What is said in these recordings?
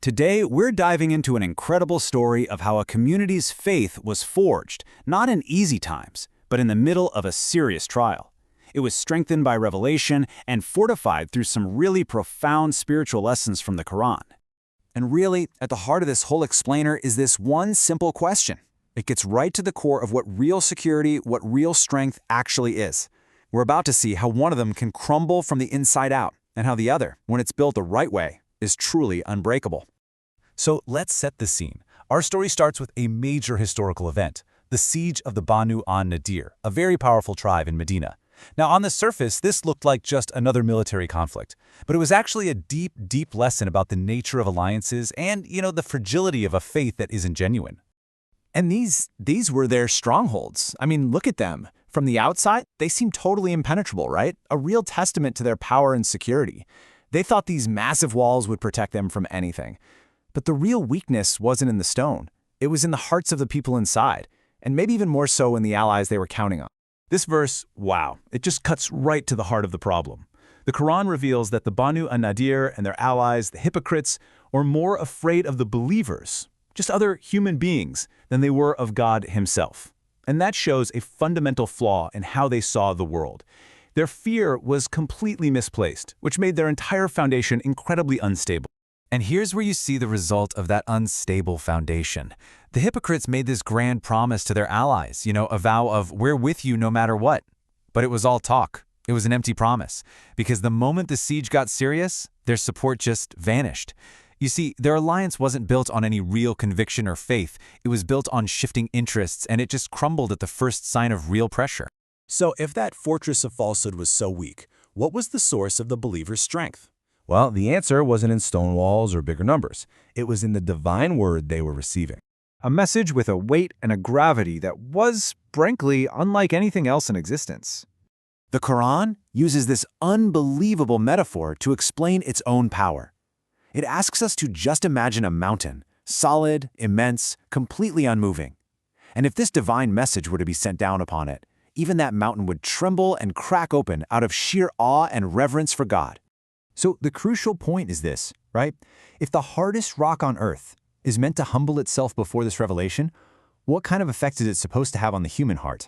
Today, we're diving into an incredible story of how a community's faith was forged, not in easy times, but in the middle of a serious trial. It was strengthened by revelation and fortified through some really profound spiritual lessons from the Quran. And really, at the heart of this whole explainer is this one simple question. It gets right to the core of what real security, what real strength actually is. We're about to see how one of them can crumble from the inside out, and how the other, when it's built the right way, is truly unbreakable. So let's set the scene. Our story starts with a major historical event, the siege of the Banu An-Nadir, a very powerful tribe in Medina. Now, on the surface, this looked like just another military conflict, but it was actually a deep, deep lesson about the nature of alliances and, the fragility of a faith that isn't genuine. And these were their strongholds. I mean, look at them. From the outside, they seem totally impenetrable, right? A real testament to their power and security. They thought these massive walls would protect them from anything. But the real weakness wasn't in the stone. It was in the hearts of the people inside, and maybe even more so in the allies they were counting on. This verse, wow, it just cuts right to the heart of the problem. The Quran reveals that the Banu An-Nadir and their allies, the hypocrites, were more afraid of the believers, just other human beings, than they were of God himself. And that shows a fundamental flaw in how they saw the world. Their fear was completely misplaced, which made their entire foundation incredibly unstable. And here's where you see the result of that unstable foundation. The hypocrites made this grand promise to their allies, a vow of we're with you no matter what. But it was all talk. It was an empty promise, because the moment the siege got serious, their support just vanished. You see, their alliance wasn't built on any real conviction or faith. It was built on shifting interests, and it just crumbled at the first sign of real pressure. So if that fortress of falsehood was so weak, what was the source of the believer's strength? Well, the answer wasn't in stone walls or bigger numbers. It was in the divine word they were receiving. A message with a weight and a gravity that was, frankly, unlike anything else in existence. The Quran uses this unbelievable metaphor to explain its own power. It asks us to just imagine a mountain, solid, immense, completely unmoving. And if this divine message were to be sent down upon it, even that mountain would tremble and crack open out of sheer awe and reverence for God. So the crucial point is this, right? If the hardest rock on earth is meant to humble itself before this revelation, what kind of effect is it supposed to have on the human heart?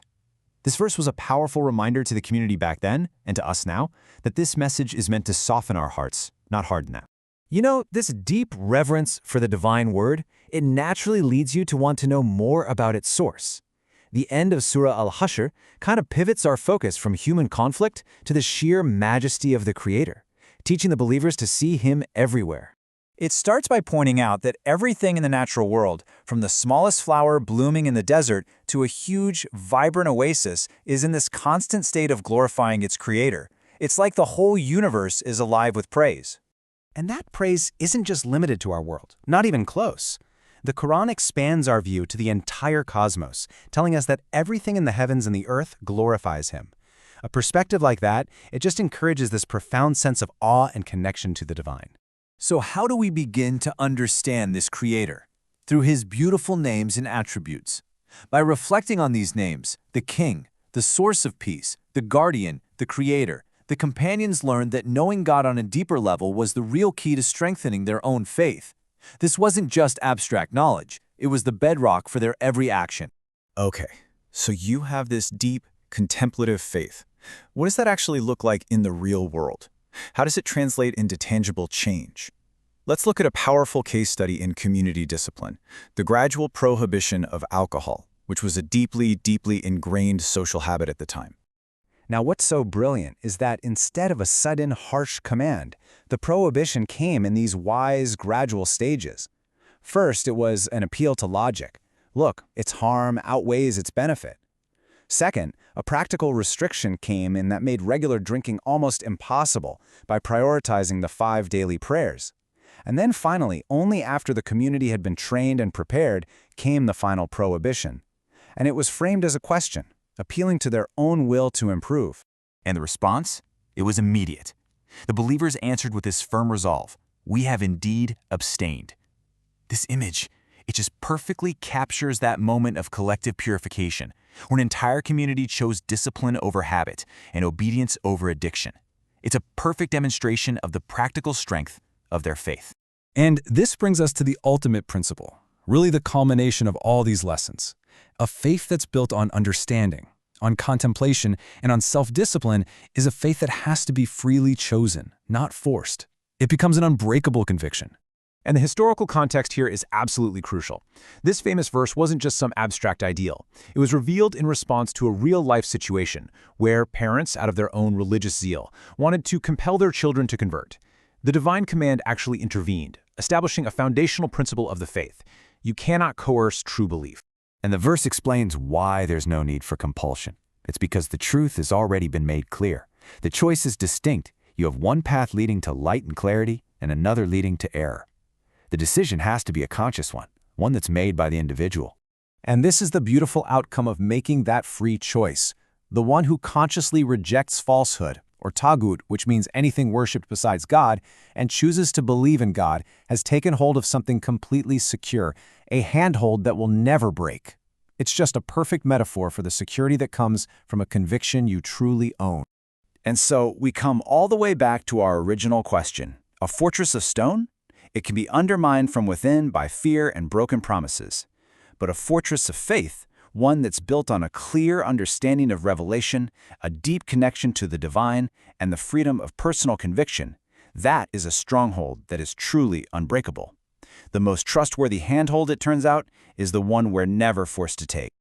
This verse was a powerful reminder to the community back then, and to us now, that this message is meant to soften our hearts, not harden them. This deep reverence for the divine word, it naturally leads you to want to know more about its source. The end of Surah Al-Hashr kind of pivots our focus from human conflict to the sheer majesty of the Creator, teaching the believers to see Him everywhere. It starts by pointing out that everything in the natural world, from the smallest flower blooming in the desert to a huge, vibrant oasis, is in this constant state of glorifying its Creator. It's like the whole universe is alive with praise. And that praise isn't just limited to our world, not even close. The Quran expands our view to the entire cosmos, telling us that everything in the heavens and the earth glorifies Him. A perspective like that, it just encourages this profound sense of awe and connection to the divine. So how do we begin to understand this Creator? Through His beautiful names and attributes. By reflecting on these names, the King, the source of peace, the Guardian, the Creator, the companions learned that knowing God on a deeper level was the real key to strengthening their own faith. This wasn't just abstract knowledge, it was the bedrock for their every action. Okay, so you have this deep, contemplative faith. What does that actually look like in the real world? How does it translate into tangible change? Let's look at a powerful case study in community discipline, the gradual prohibition of alcohol, which was a deeply, deeply ingrained social habit at the time. Now, what's so brilliant is that instead of a sudden, harsh command, the prohibition came in these wise, gradual stages. First, it was an appeal to logic. Look, its harm outweighs its benefit. Second, a practical restriction came in that made regular drinking almost impossible by prioritizing the 5 daily prayers. And then finally, only after the community had been trained and prepared, came the final prohibition. And it was framed as a question, appealing to their own will to improve. And the response? It was immediate. The believers answered with this firm resolve: we have indeed abstained. This image, it just perfectly captures that moment of collective purification, where an entire community chose discipline over habit and obedience over addiction. It's a perfect demonstration of the practical strength of their faith. And this brings us to the ultimate principle, really the culmination of all these lessons. A faith that's built on understanding, on contemplation, and on self-discipline is a faith that has to be freely chosen, not forced. It becomes an unbreakable conviction. And the historical context here is absolutely crucial. This famous verse wasn't just some abstract ideal. It was revealed in response to a real-life situation where parents, out of their own religious zeal, wanted to compel their children to convert. The divine command actually intervened, establishing a foundational principle of the faith. You cannot coerce true belief. And the verse explains why there's no need for compulsion. It's because the truth has already been made clear. The choice is distinct. You have one path leading to light and clarity, and another leading to error. The decision has to be a conscious one that's made by the individual. And this is the beautiful outcome of making that free choice. The one who consciously rejects falsehood, or tagut, which means anything worshipped besides God, and chooses to believe in God, has taken hold of something completely secure, a handhold that will never break. It's just a perfect metaphor for the security that comes from a conviction you truly own. And so we come all the way back to our original question. A fortress of stone? It can be undermined from within by fear and broken promises. But a fortress of faith, one that's built on a clear understanding of revelation, a deep connection to the divine, and the freedom of personal conviction, that is a stronghold that is truly unbreakable. The most trustworthy handhold, it turns out, is the one we're never forced to take.